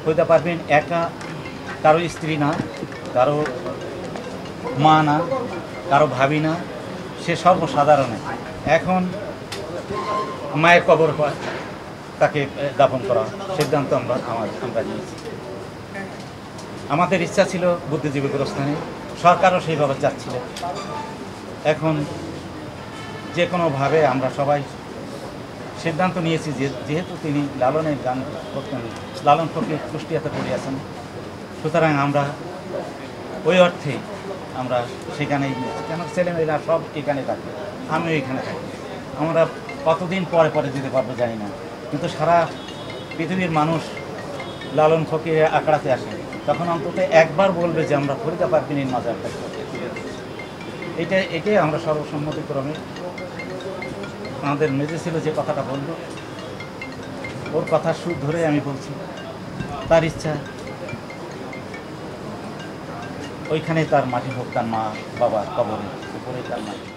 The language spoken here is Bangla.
ফরিদা পারভিন একা কারো স্ত্রী না, কারো মা না, কারো ভাবি না, সে সর্বসাধারণে। এখন মায়ের কবর তাকে দাফন করা সিদ্ধান্ত আমরা নিয়েছি। আমাদের ইচ্ছা ছিল বুদ্ধিজীবী গোরস্থানে, সরকারও সেইভাবে চাচ্ছিল। এখন যে কোনোভাবে আমরা সবাই সিদ্ধান্ত নিয়েছি যে যেহেতু তিনি লালনের গান করতেন, লালন ফকির কুষ্টিয়াতে পড়িয়াছেন, সুতরাং আমরা ওই অর্থে আমরা সেখানেই নিয়েছি। কেন ছেলেমেয়েরা সব এখানে থাকে, আমিও এখানে থাকি। আমরা কতদিন পরে পরে যেতে পারবো জানি না, কিন্তু সারা পৃথিবীর মানুষ লালন ফকিরের আখড়াতে আসে, তখন অন্তত একবার বলবে যে আমরা ফরিদা পারভিনের মাজারটা এটাই আমরা সর্বসম্মতিক্রমে আমাদের মেজে ছিল যে কথাটা বললো, ওর কথার সুর ধরে আমি বলছি। তার ইচ্ছা ওইখানে তার মাটি হোক, তার মা বাবার কবরের উপরে তার মাটি।